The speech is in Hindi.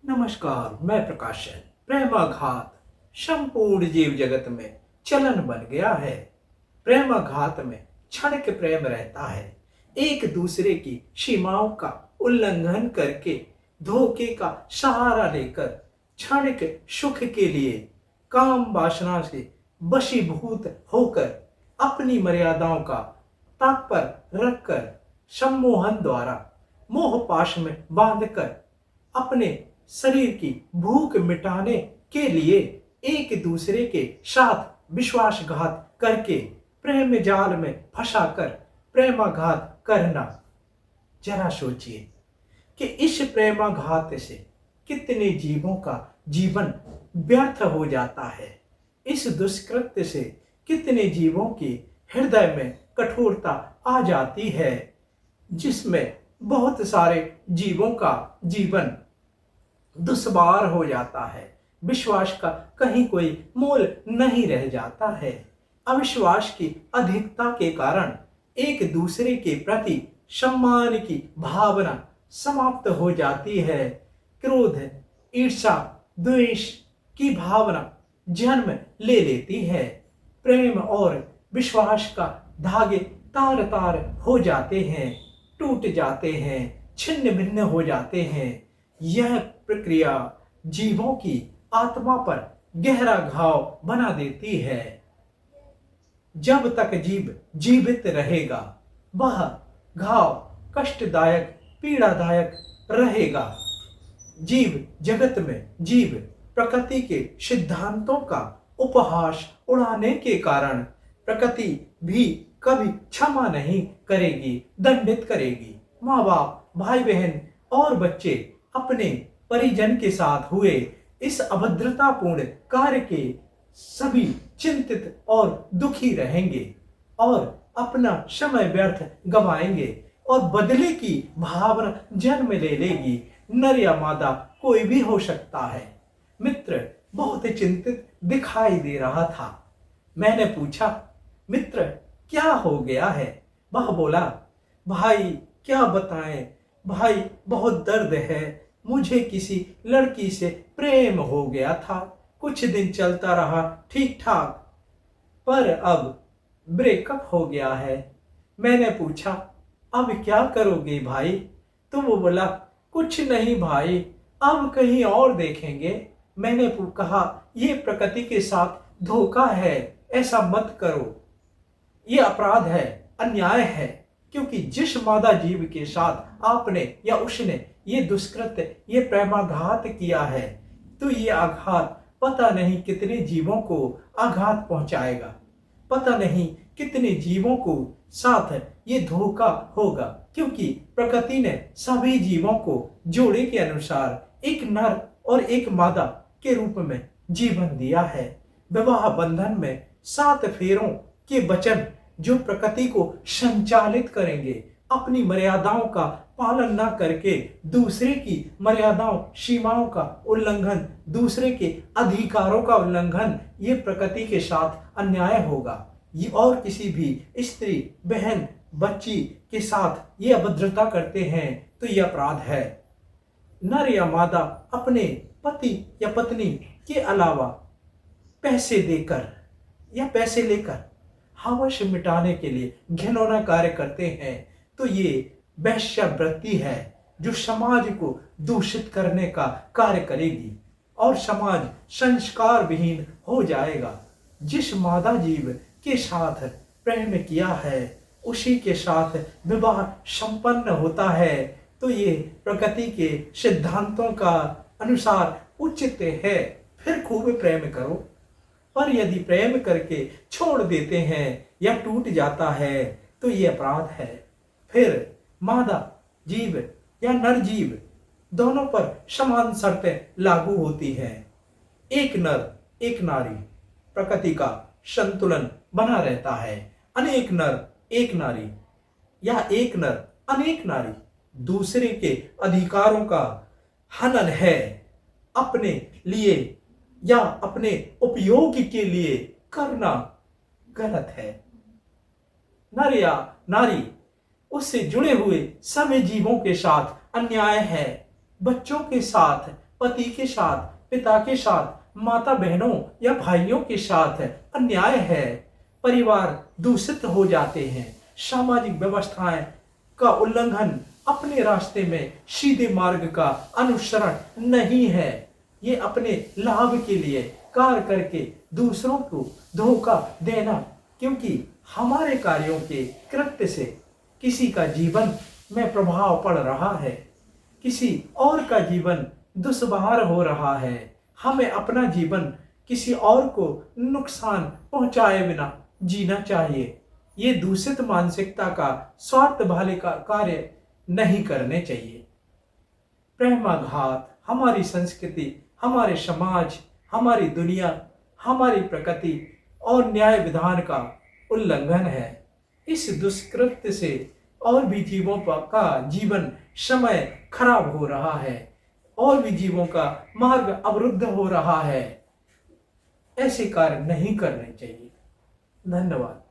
नमस्कार, मैं प्रकाशन। प्रेमाघात संपूर्ण जीव जगत में चलन बन गया है। प्रेमाघात में क्षणिक प्रेम रहता है। एक दूसरे की सीमाओं का उल्लंघन करके धोखे का सहारा लेकर क्षणिक सुख के लिए काम वासना से वशीभूत होकर अपनी मर्यादाओं का ताक पर रखकर सम्मोहन द्वारा मोह पाश में बांधकर अपने शरीर की भूख मिटाने के लिए एक दूसरे के साथ विश्वासघात करके प्रेम जाल में फंसाकर प्रेमाघात करना। जरा सोचिए कि इस प्रेमाघात से कितने जीवों का जीवन व्यर्थ हो जाता है। इस दुष्कृत्य से कितने जीवों के हृदय में कठोरता आ जाती है, जिसमें बहुत सारे जीवों का जीवन दुश्वार हो जाता है। विश्वास का कहीं कोई मोल नहीं रह जाता है। अविश्वास की अधिकता के कारण एक दूसरे के प्रति सम्मान की भावना समाप्त हो जाती है। क्रोध, ईर्ष्या, द्वेष की भावना जन्म ले लेती है। प्रेम और विश्वास का धागे तार तार हो जाते हैं, टूट जाते हैं, छिन्न भिन्न हो जाते हैं। यह प्रक्रिया जीवों की आत्मा पर गहरा घाव बना देती है। जब तक जीव जीवित रहेगा, वह घाव कष्टदायक, पीड़ादायक रहेगा। जीव जगत में जीव प्रकृति के सिद्धांतों का उपहास उड़ाने के कारण प्रकृति भी कभी क्षमा नहीं करेगी, दंडित करेगी। माँ बाप, भाई बहन और बच्चे अपने परिजन के साथ हुए इस अभद्रतापूर्ण कार्य के सभी चिंतित और दुखी रहेंगे और अपना समय व्यर्थ गवाएंगे और बदले की भावना जन्म ले लेगी। नर या मादा कोई भी हो सकता है। मित्र बहुत चिंतित दिखाई दे रहा था। मैंने पूछा, मित्र क्या हो गया है? वह बोला, भाई क्या बताएं, भाई बहुत दर्द है। मुझे किसी लड़की से प्रेम हो गया था। कुछ दिन चलता रहा ठीक ठाक, पर अब ब्रेकअप हो गया है। मैंने पूछा, अब क्या करोगे भाई? तो वो बोला, कुछ नहीं भाई, अब कहीं और देखेंगे। मैंने कहा, ये प्रकृति के साथ धोखा है, ऐसा मत करो। ये अपराध है, अन्याय है, क्योंकि जिस मादा जीव के साथ आपने या उसने ये दुष्कृत्य, ये प्रेमाघात किया है, तो ये आघात पता नहीं कितने जीवों को आघात पहुंचाएगा। पता नहीं कितने जीवों को साथ ये धोखा होगा, क्योंकि प्रकृति ने सभी जीवों को जोड़े के अनुसार एक नर और एक मादा के रूप में जीवन दिया है। विवाह बंधन में 7 फेरों के वचन जो प्रकृति को संचालित करेंगे, अपनी मर्यादाओं का पालन न करके दूसरे की मर्यादाओं, सीमाओं का उल्लंघन, दूसरे के अधिकारों का उल्लंघन, ये प्रकृति के साथ अन्याय होगा। ये और किसी भी स्त्री, बहन, बच्ची के साथ ये अभद्रता करते हैं तो ये अपराध है। नर या मादा अपने पति या पत्नी के अलावा पैसे देकर या पैसे लेकर हवस मिटाने के लिए घिनौना कार्य करते हैं तो ये वेश्यावृत्ति है, जो समाज को दूषित करने का कार्य करेगी और समाज संस्कार विहीन हो जाएगा। जिस मादा जीव के साथ प्रेम किया है, उसी के साथ विवाह संपन्न होता है, तो ये प्रकृति के सिद्धांतों का अनुसार उचित है। फिर खूब प्रेम करो। पर यदि प्रेम करके छोड़ देते हैं या टूट जाता है तो ये अपराध है। फिर मादा जीव या नर जीव दोनों पर समान शर्तें लागू होती हैं। एक नर एक नारी, प्रकृति का संतुलन बना रहता है। अनेक नर एक नारी या एक नर अनेक नारी दूसरे के अधिकारों का हनन है, अपने लिए या अपने उपयोग के लिए करना गलत है। नर या नारी उससे जुड़े हुए सभी जीवों के साथ अन्याय है। बच्चों के साथ पति के साथ, पिता के साथ, माता बहनों या भाइयों के साथ अन्याय है। परिवार दूषित हो जाते हैं। सामाजिक व्यवस्थाएं का उल्लंघन अपने रास्ते में सीधे मार्ग का अनुसरण नहीं है। ये अपने लाभ के लिए कार्य करके दूसरों को धोखा देना, क्योंकि हमारे कार्यों के कृत्य से किसी का जीवन में प्रभाव पड़ रहा है, किसी और का जीवन दुश्वार हो रहा है। हमें अपना जीवन किसी और को नुकसान पहुंचाए बिना जीना चाहिए। ये दूषित मानसिकता का स्वार्थ भाले का कार्य नहीं करने चाहिए। प्रेमाघात हमारी संस्कृति, हमारे समाज, हमारी दुनिया, हमारी प्रकृति और न्याय विधान का उल्लंघन है। इस दुष्कृत्य से और भी जीवों का जीवन समय खराब हो रहा है, और भी जीवों का मार्ग अवरुद्ध हो रहा है। ऐसे कार्य नहीं करने चाहिए। धन्यवाद।